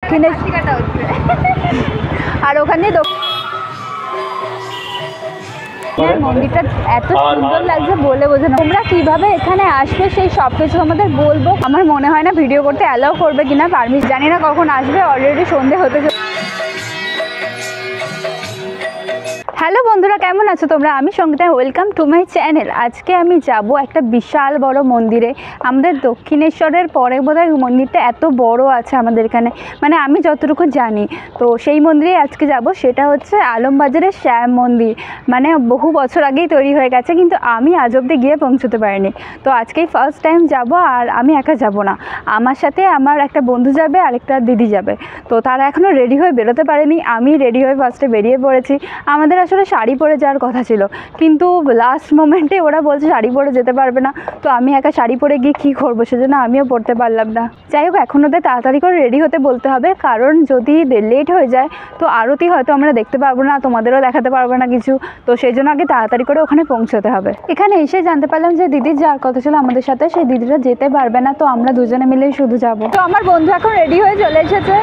দক্ষিণে আর ওখানে মন্দিরটা এত সুন্দর লাগছে বলে বোঝানো। তোমরা কিভাবে এখানে আসবে সেই সব কিছু আমাদের বলবো। আমার মনে হয় না ভিডিও করতে অ্যালাউ করবে কিনা, পারমিশন জানি না কখন আসবে, অলরেডি সন্ধে হতে চলে। হ্যালো বন্ধুরা, কেমন আছো তোমরা? আমি Sangeeta, welcome to my channel. আজকে আমি যাব একটা বিশাল বড় মন্দিরে। আমাদের দক্ষিণেশ্বরের পরে বোধহয় মন্দিরটা এত বড় আছে আমাদের এখানে, মানে আমি যতটুকু জানি। তো সেই মন্দিরে আজকে যাব, সেটা হচ্ছে আলমবাজারের শ্যাম মন্দির। মানে বহু বছর আগেই তৈরি হয়ে গেছে, কিন্তু আমি আজ অবধি গিয়ে পৌঁছতে পারিনি। তো আজকেই ফার্স্ট টাইম যাব, আর আমি একা যাব না, আমার সাথে আমার একটা বন্ধু যাবে আর একটা দিদি যাবে। তো তারা এখনও রেডি হয়ে বেরোতে পারেনি, আমি রেডি হয়ে ফার্স্টে বেরিয়ে পড়েছি। আমাদের আসলে শাড়ি পরে যাওয়ার কথা ছিল, কিন্তু লাস্ট মোমেন্টে ওরা বলছে শাড়ি পরে যেতে পারবে না। তো আমি একা শাড়ি পরে গিয়ে কী করবো, সেজন্য আমিও পরতে পারলাম না। যাই হোক, এখন ওদের তাড়াতাড়ি করে রেডি হতে বলতে হবে, কারণ যদি লেট হয়ে যায় তো আরতি হয়তো আমরা দেখতে পারবো না, তোমাদেরও দেখাতে পারবো না কিছু। তো সেই জন্য আগে তাড়াতাড়ি করে ওখানে পৌঁছতে হবে। এখানে এসে জানতে পারলাম যে দিদির যাওয়ার কথা ছিল আমাদের সাথে, সেই দিদিরা যেতে পারবে না, তো আমরা দুজনে মিলেই শুধু যাব। তো আমার বন্ধু এখন রেডি হয়ে চলে এসেছে,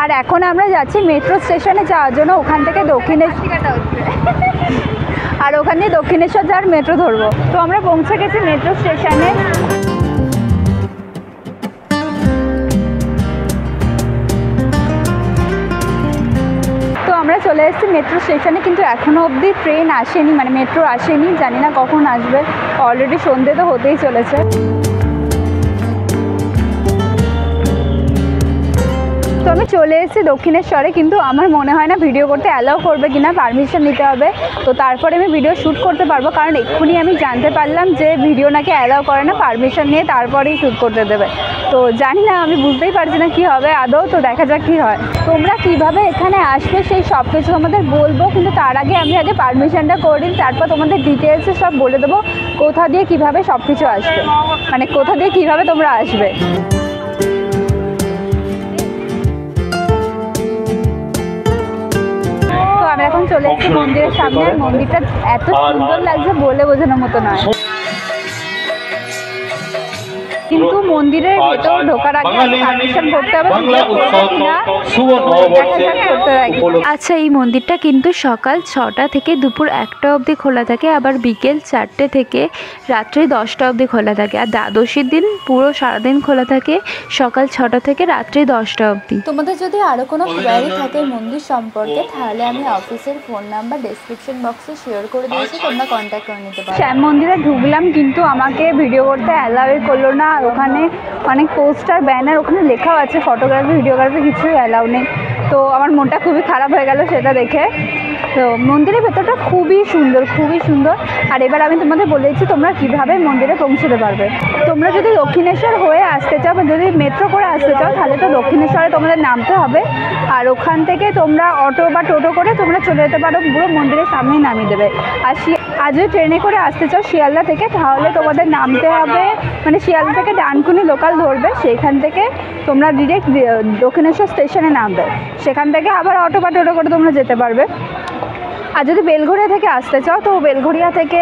আর এখন আমরা যাচ্ছি মেট্রো স্টেশনে যাওয়ার জন্য। ওখান থেকে আর ওখানে দক্ষিণেশ্বর যাওয়ার মেট্রো ধরবো। তো আমরা পৌঁছে গেছি মেট্রো স্টেশনে। তো আমরা চলে এসেছি মেট্রো স্টেশনে, কিন্তু এখনও অবধি ট্রেন আসেনি, মানে মেট্রো আসেনি, জানি না কখন আসবে। অলরেডি সন্ধে তো হতেই চলেছে। তো আমি চলে এসেছি দক্ষিণেশ্বরে, কিন্তু আমার মনে হয় না ভিডিও করতে অ্যালাউ করবে কিনা, পারমিশন নিতে হবে। তো তারপরে আমি ভিডিও শ্যুট করতে পারবো, কারণ এক্ষুনি আমি জানতে পারলাম যে ভিডিও নাকি অ্যালাউ করে না, পারমিশন নিয়ে তারপরেই শ্যুট করতে দেবে। তো জানি না, আমি বুঝতেই পারছি না কী হবে আদৌ। তো দেখা যাক কী হয়। তোমরা কিভাবে এখানে আসবে সেই সব কিছু আমাদের বলবো, কিন্তু তার আগে আমি আগে পারমিশনটা করে দিই, তারপর তোমাদের ডিটেলসে সব বলে দেবো কোথা দিয়ে কীভাবে সব কিছু আসবে, মানে কোথা দিয়ে কীভাবে তোমরা আসবে। আমরা এখন চলে এসেছি মন্দিরের সামনে, আর মন্দিরটা এত সুন্দর লাগছে বলে বোঝানোর মতো নয়। কিন্তু মন্দিরের ভেতর ঢোকার আগে পারমিশন করতে হবে, আচ্ছা এই মন্দিরটা কিন্তু সকাল 6টা থেকে দুপুর 1টা অবধি খোলা থাকে, আবার বিকেল 4টে থেকে রাত্রি 10টা অবধি খোলা থাকে, আর দ্বাদশীর দিন পুরো সারাদিন খোলা থাকে, সকাল 6টা থেকে রাত্রি 10টা অবধি। তোমাদের যদি আরও কোনো কোয়ারি থাকে মন্দির সম্পর্কে, তাহলে আমি অফিসের ফোন নাম্বার ডেসক্রিপশন বক্সে শেয়ার করে দিয়েছি, তোমরা কন্ট্যাক্ট করে নিতে পারো। শ্যাম মন্দিরে ঢুকলাম, কিন্তু আমাকে ভিডিও করতে অ্যালাউই করলো না। আর ওখানে অনেক পোস্টার ব্যানার ওখানে লেখাও আছে, ফটোগ্রাফি ভিডিওগ্রাফি কিছুই অ্যালাউ নেই। তো আমার মনটা খুবই খারাপ হয়ে গেল সেটা দেখে। তো মন্দিরের ভেতরটা খুবই সুন্দর, খুবই সুন্দর। আর এবার আমি তোমাদের বলে দিচ্ছি তোমরা কীভাবে মন্দিরে পৌঁছতে পারবে। তোমরা যদি দক্ষিণেশ্বর হয়ে আসতে চাও বা যদি মেট্রো করে আসতে চাও, তাহলে তো দক্ষিণেশ্বরে তোমাদের নামতে হবে, আর ওখান থেকে তোমরা অটো বা টোটো করে তোমরা চলে যেতে পারো, পুরো মন্দিরের সামনেই নামিয়ে দেবে। আর যদি ট্রেনে করে আসতে চাও শিয়ালদা থেকে, তাহলে তোমাদের নামতে হবে, মানে শিয়ালদা থেকে ডানকুনি লোকাল ধরবে, সেইখান থেকে তোমরা ডিরেক্ট দক্ষিণেশ্বর স্টেশনে নামবে, সেখান থেকে আবার অটো বা টোটো করে তোমরা যেতে পারবে। আর যদি বেলঘরিয়া থেকে আসতে চাও, তো বেলঘরিয়া থেকে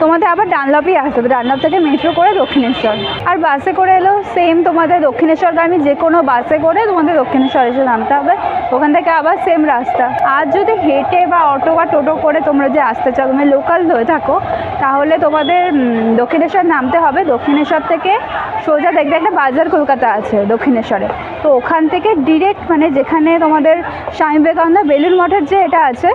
তোমাদের আবার ডানলপই আসতে হবে, ডানলপ থেকে মেট্রো করে দক্ষিণেশ্বর। আর বাসে করে এলেও সেম, তোমাদের দক্ষিণেশ্বরগামী যে কোনো বাসে করে তোমাদের দক্ষিণেশ্বর এসে নামতে হবে, ওখান থেকে আবার সেম রাস্তা। আর যদি হেঁটে বা অটো বা টোটো করে তোমরা যে আসতে চাও, তুমি লোকাল হয়ে থাকো, তাহলে তোমাদের দক্ষিণেশ্বর নামতে হবে। দক্ষিণেশ্বর থেকে সোজা দেখবে একটা বাজার কলকাতা আছে দক্ষিণেশ্বরে, তো ওখান থেকে ডিরেক্ট মানে যেখানে তোমাদের স্বামী বিবেকানন্দ বেলুড় মঠের যে এটা আছে,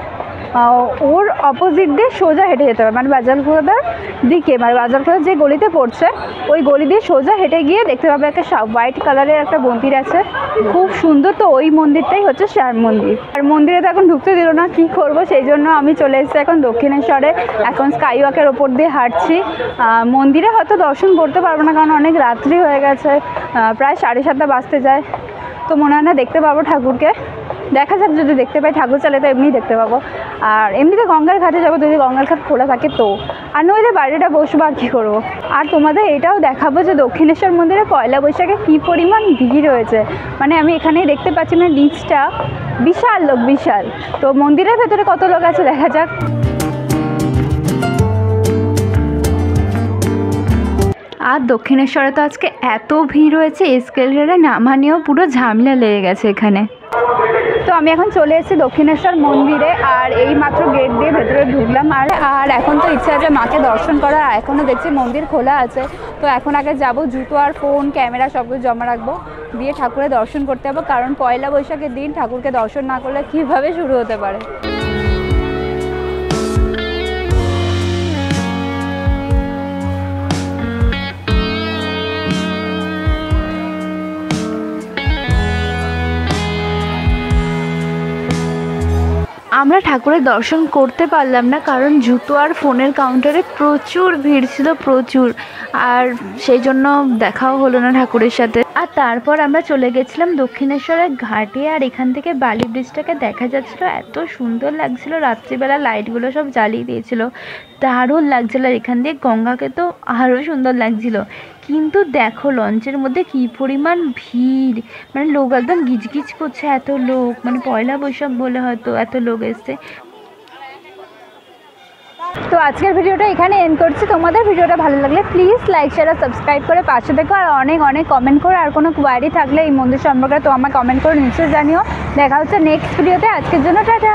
ওর অপোজিট দিয়ে সোজা হেঁটে যেতে হবে, মানে বাজারখোলার দিকে, মানে বাজারখোলার যে গলিতে পড়ছে ওই গলি দিয়ে সোজা হেঁটে গিয়ে দেখতে পাবে একটা হোয়াইট কালারের একটা মন্দির আছে, খুব সুন্দর। তো ওই মন্দিরটাই হচ্ছে শ্যাম মন্দির। আর মন্দিরে তো এখন ঢুকতে দিল না, কী করবো, সেই জন্য আমি চলে এসেছি এখন দক্ষিণেশ্বরে। এখন স্কাই ওয়াকের ওপর দিয়ে হাঁটছি। মন্দিরে হয়তো দর্শন করতে পারবো না, কারণ অনেক রাত্রি হয়ে গেছে, প্রায় 7:30 বাজতে যায়। তো মনে হয় না দেখতে পাবো ঠাকুরকে, দেখা যাক, যদি দেখতে পাই ঠাকুর চালে তো এমনি দেখতে পাবো। আর এমনিতে গঙ্গার ঘাটে যাবো, যদি গঙ্গার ঘাট খোলা থাকে তো, আর নইলে বাইরেটা বসবো, আর কী করবো। আর তোমাদের এটাও দেখাবো যে দক্ষিণেশ্বর মন্দিরে পয়লা বৈশাখে কী পরিমাণ ভিড় হয়েছে, মানে আমি এখানেই দেখতে পাচ্ছি, না নিচটা বিশাল লোক, বিশাল। তো মন্দিরের ভেতরে কত লোক আছে দেখা যাক। আর দক্ষিণেশ্বরে তো আজকে এত ভিড় হয়েছে, এসকেলেটারে নামা নিয়েও পুরো ঝামেলা লেগে গেছে এখানে। তো আমি এখন চলে এসেছি দক্ষিণেশ্বর মন্দিরে, আর এই মাত্র গেট দিয়ে ভেতরে ঢুকলাম। আর এখন তো ইচ্ছা আছে মাকে দর্শন করার, এখনও দেখছি মন্দির খোলা আছে। তো এখন আগে যাব, জুতো আর ফোন ক্যামেরা সব কিছু জমা রাখবো, দিয়ে ঠাকুরের দর্শন করতে যাবো। কারণ পয়লা বৈশাখের দিন ঠাকুরকে দর্শন না করলে কীভাবে শুরু হতে পারে। আমরা ঠাকুরের দর্শন করতে পারলাম না, কারণ জুতো আর ফোনের কাউন্টারে প্রচুর ভিড় ছিল, প্রচুর। আর সেই জন্য দেখাও হলো না ঠাকুরের সাথে। আর তারপর আমরা চলে গেছিলাম দক্ষিণেশ্বরের ঘাটে, আর এখান থেকে বালি ব্রিজটাকে দেখা যাচ্ছিলো, এত সুন্দর লাগছিল। রাত্রিবেলা লাইটগুলো সব জ্বালিয়ে দিয়েছিল, দারুণ লাগছিল। আর এখান দিয়ে গঙ্গাকে তো আরও সুন্দর লাগছিল। কিন্তু দেখো লঞ্চের মধ্যে কী পরিমাণ ভিড়, মানে লোক একদম গিজগিজ করছে, এত লোক, মানে পয়লা বৈশাখ বলে হয়তো এত লোক এসছে। তো আজকের ভিডিওটা এখানে এন্ড করছি। তোমাদের ভিডিওটা ভালো লাগলে প্লিজ লাইক শেয়ার আর সাবস্ক্রাইব করে পাশে দেখো, আর অনেক অনেক কমেন্ট করো। আর কোনো কোয়ারি থাকলে এই মন্দির সম্পর্কে তো আমাকে কমেন্ট করে নিশ্চয়ই জানিও। দেখা হচ্ছে নেক্সট ভিডিওতে। আজকের জন্য টাটা।